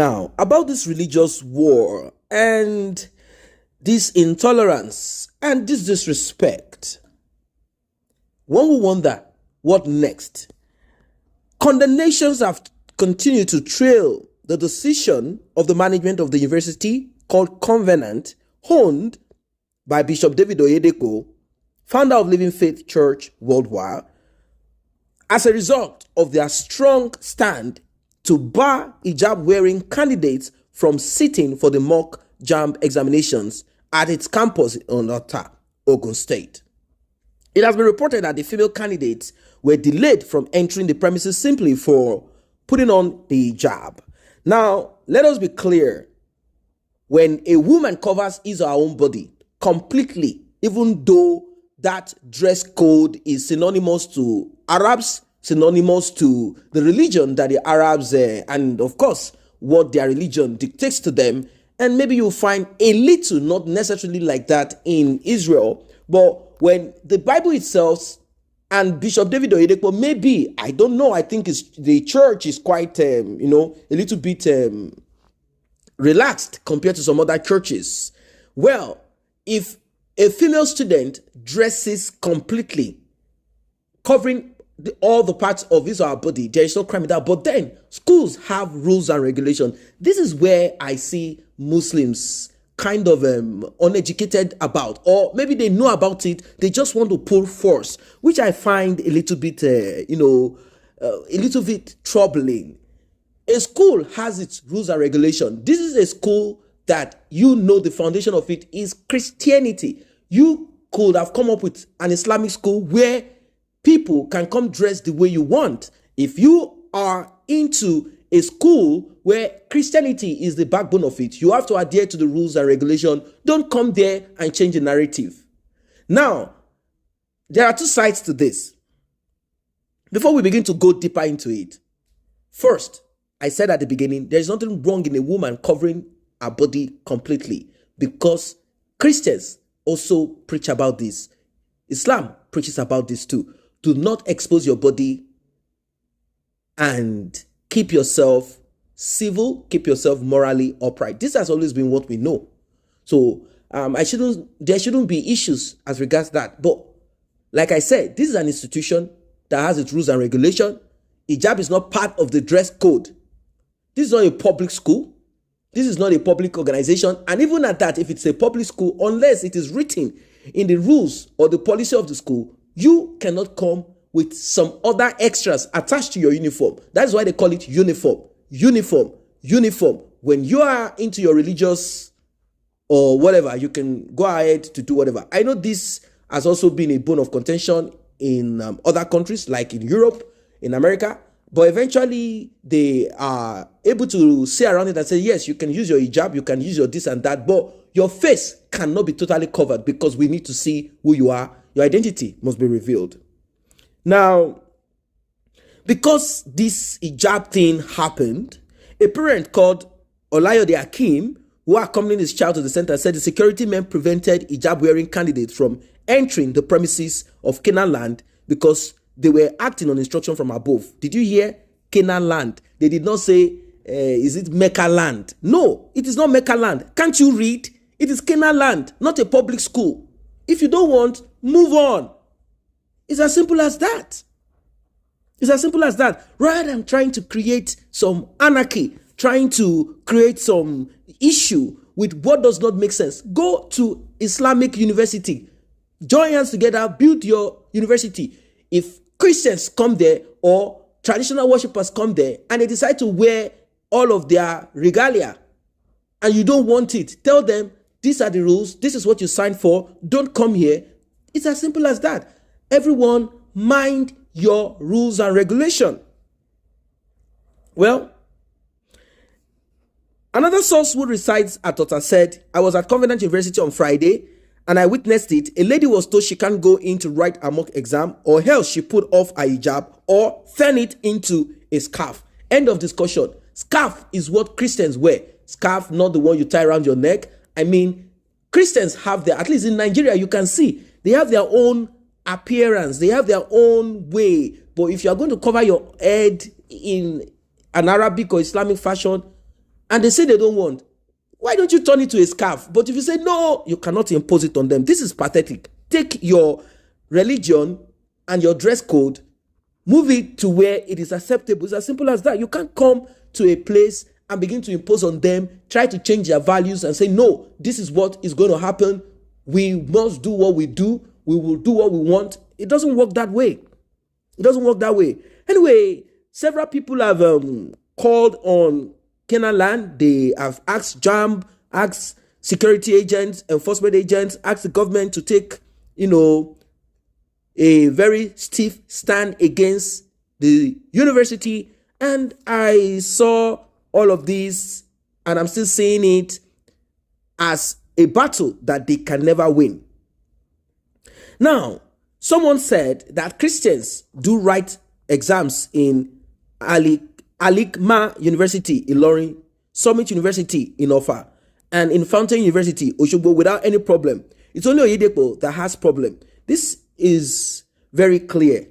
Now, about this religious war and this intolerance and this disrespect, one will wonder, what next? Condemnations have continued to trail the decision of the management of the university called Convenant, owned by Bishop David Oyedepo, founder of Living Faith Church Worldwide, as a result of their strong stand to bar hijab-wearing candidates from sitting for the mock JAMB examinations at its campus in Onota, Ogun State. It has been reported that the female candidates were delayed from entering the premises simply for putting on the hijab. Now, let us be clear. When a woman covers his or her own body completely, even though that dress code is synonymous to Arabs, synonymous to the religion that the Arabs and of course what their religion dictates to them, and maybe you'll find a little, not necessarily like that in Israel, but when the Bible itself and Bishop David Oyedepo, maybe, I don't know, I think the church is quite, a little bit relaxed compared to some other churches. Well, if a female student dresses completely, covering all the parts of his or her body, there is no crime in that. But then schools have rules and regulations. This is where I see Muslims kind of uneducated about, or maybe they know about it, they just want to pull force, which I find a little bit, a little bit troubling. A school has its rules and regulations. This is a school that the foundation of it is Christianity. You could have come up with an Islamic school where people can come dressed the way you want. If you are into a school where Christianity is the backbone of it, you have to adhere to the rules and regulations. Don't come there and change the narrative. Now, there are two sides to this. Before we begin to go deeper into it, first, I said at the beginning, there is nothing wrong in a woman covering her body completely, because Christians also preach about this. Islam preaches about this too. Do not expose your body and keep yourself civil, keep yourself morally upright. This has always been what we know. So there shouldn't be issues as regards that. But like I said, this is an institution that has its rules and regulations. Hijab is not part of the dress code. This is not a public school. This is not a public organization. And even at that, if it's a public school, unless it is written in the rules or the policy of the school, you cannot come with some other extras attached to your uniform. That's why they call it uniform. Uniform. Uniform. When you are into your religious or whatever, you can go ahead to do whatever. I know this has also been a bone of contention in other countries, like in Europe, in America. But eventually, they are able to say around it and say, yes, you can use your hijab, you can use your this and that, but your face cannot be totally covered because we need to see who you are. Your identity must be revealed. Now, because this hijab thing happened, a parent called Olayode Akim, who accompanied his child to the center, said the security men prevented hijab-wearing candidates from entering the premises of Canaan land because they were acting on instruction from above. Did you hear? Canaan land. They did not say, is it Mecca land? No, it is not Mecca land. Can't you read? It is Canaan land, not a public school. If you don't want, move on. It's as simple as that. It's as simple as that. Rather than trying to create some anarchy, trying to create some issue with what does not make sense, go to Islamic university. Join hands together, build your university. If Christians come there or traditional worshippers come there and they decide to wear all of their regalia and you don't want it, tell them, these are the rules, this is what you signed for, don't come here. It's as simple as that. Everyone, mind your rules and regulation. Well, another source who resides at Tota said, I was at Convenant University on Friday and I witnessed it. A lady was told she can't go in to write a mock exam, or else she put off her hijab or turn it into a scarf. End of discussion. Scarf is what Christians wear. Scarf, not the one you tie around your neck. I mean, Christians have their, at least in Nigeria, you can see, they have their own appearance. They have their own way. But if you are going to cover your head in an Arabic or Islamic fashion, and they say they don't want, why don't you turn it to a scarf? But if you say no, you cannot impose it on them. This is pathetic. Take your religion and your dress code, move it to where it is acceptable. It's as simple as that. You can't come to a place and begin to impose on them, try to change their values and say, no, this is what is going to happen. We must do what we do. We will do what we want. It doesn't work that way. It doesn't work that way. Anyway, several people have called on Canaan land. They have asked JAMB, asked security agents, enforcement agents, asked the government to take, a very stiff stand against the university. And I saw all of this, and I'm still seeing it as a battle that they can never win. Now, someone said that Christians do write exams in Alikma University, Ilorin, Summit University in Offa, and in Fountain University, Osogbo, without any problem. It's only Oyedepo that has problem. This is very clear.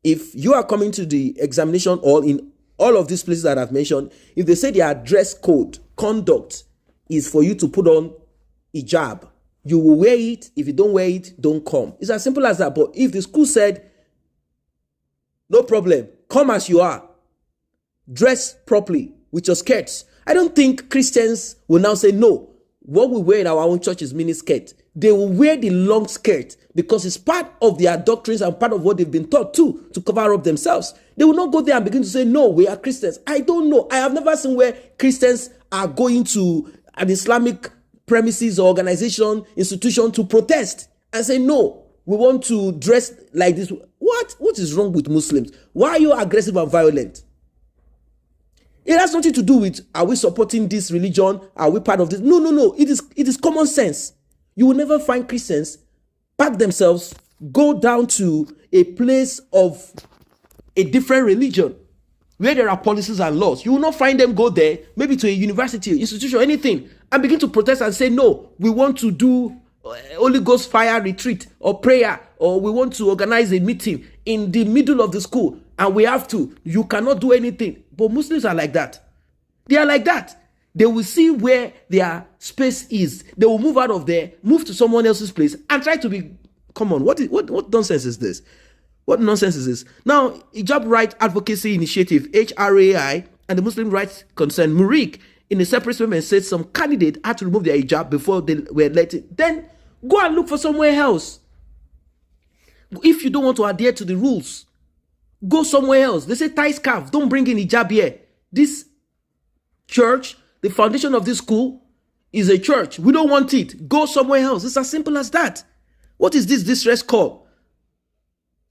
If you are coming to the examination hall in all of these places that I've mentioned, if they say their dress code, conduct is for you to put on hijab, you will wear it. If you don't wear it, don't come. It's as simple as that. But if the school said, no problem, come as you are, dress properly with your skirts, I don't think Christians will now say, no, what we wear in our own church is mini skirt. They will wear the long skirt because it's part of their doctrines and part of what they've been taught to cover up themselves. They will not go there and begin to say, no, we are Christians. I don't know. I have never seen where Christians are going to an Islamic premises or organization, institution to protest and say, no, we want to dress like this. What is wrong with Muslims? Why are you aggressive and violent? It has nothing to do with, are we supporting this religion? Are we part of this? No. It is common sense. You will never find Christians pack themselves, go down to a place of a different religion where there are policies and laws. You will not find them go there, maybe to a university, institution, anything, and begin to protest and say, no, we want to do Holy Ghost fire retreat or prayer, or we want to organize a meeting in the middle of the school, and we have to. You cannot do anything. But Muslims are like that. They are like that. They will see where their space is. They will move out of there, move to someone else's place, and try to be, come on, what nonsense is this? What nonsense is this? Now, Hijab Right Advocacy Initiative, HRAI, and the Muslim Rights Concern, Murik, in a separate statement said some candidate had to remove their hijab before they were elected. Then go and look for somewhere else. If you don't want to adhere to the rules, go somewhere else. They say tie scarf, don't bring in hijab here. This church, the foundation of this school, is a church. We don't want it. Go somewhere else. It's as simple as that. What is this distress call?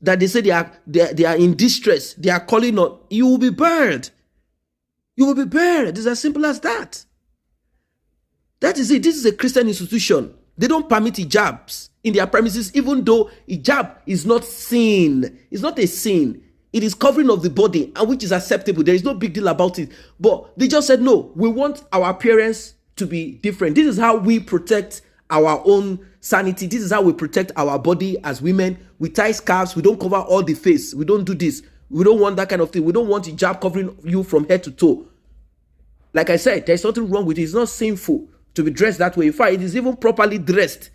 That they say they are in distress. They are calling on. You will be burned. You will be burned. It's as simple as that. That is it. This is a Christian institution. They don't permit hijabs in their premises, even though hijab is not sin. It's not a sin. It is covering of the body, and which is acceptable. There is no big deal about it. But they just said, no, we want our appearance to be different. This is how we protect our own sanity. This is how we protect our body as women. We tie scarves. We don't cover all the face. We don't do this. We don't want that kind of thing. We don't want hijab covering you from head to toe. Like I said, there's nothing wrong with it. It's not sinful to be dressed that way. In fact, it is even properly dressed,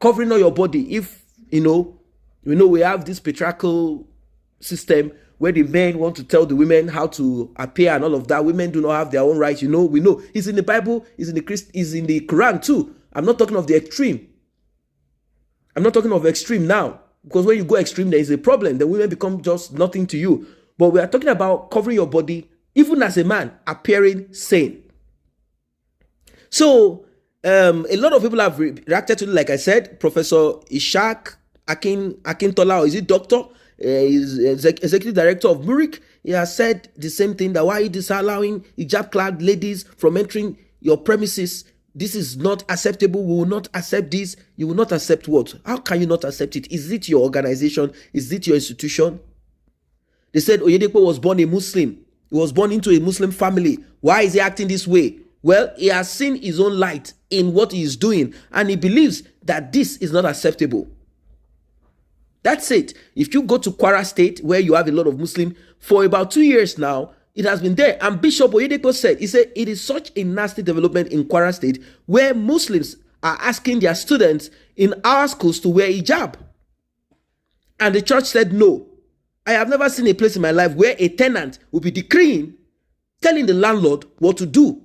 covering all your body. If, we have this patriarchal system where the men want to tell the women how to appear and all of that. Women do not have their own rights. We know. It's in the Bible, it's in the Quran too. I'm not talking of the extreme. I'm not talking of extreme now. Because when you go extreme, there is a problem. The women become just nothing to you. But we are talking about covering your body, even as a man, appearing sane. So, a lot of people have reacted to it. Like I said, Professor Ishak Akintola, or is it doctor? Is executive director of Murik. He has said the same thing, that why are you disallowing hijab-clad ladies from entering your premises? This is not acceptable. We will not accept this. You will not accept what? How can you not accept it? Is it your organization? Is it your institution? They said Oyedepo was born a Muslim. He was born into a Muslim family. Why is he acting this way? Well, he has seen his own light in what he is doing, and he believes that this is not acceptable. That's it. If you go to Kwara State, where you have a lot of Muslims, for about 2 years now, It has been there. And Bishop Oyedepo said, he said, it is such a nasty development in Kwara State where Muslims are asking their students in our schools to wear hijab. And the church said no. I have never seen a place in my life where a tenant will be decreeing, telling the landlord what to do.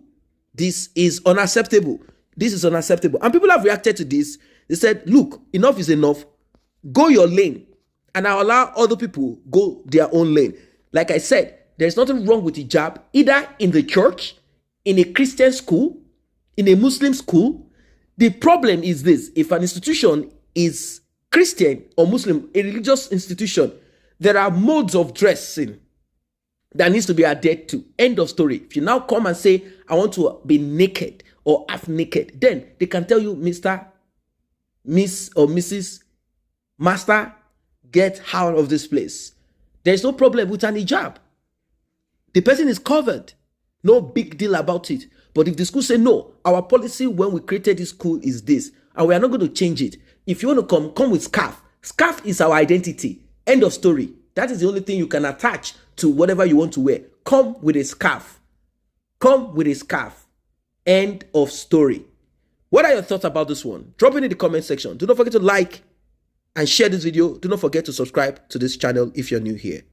This is unacceptable. This is unacceptable. And people have reacted to this. They said, look, enough is enough. Go your lane. And I'll allow other people go their own lane. Like I said, there's nothing wrong with hijab, either in the church, in a Christian school, in a Muslim school. The problem is this: if an institution is Christian or Muslim, a religious institution, there are modes of dressing that needs to be adhered to. End of story. If you now come and say, I want to be naked or half naked, then they can tell you, Mr., Miss, or Mrs., Master, get out of this place. There's no problem with an hijab. The person is covered. No big deal about it. But if the school say, no, our policy when we created this school is this, and we are not going to change it. If you want to come with scarf. Scarf is our identity. End of story. That is the only thing you can attach to whatever you want to wear. Come with a scarf. Come with a scarf. End of story. What are your thoughts about this one? Drop it in the comment section. Do not forget to like and share this video. Do not forget to subscribe to this channel if you're new here.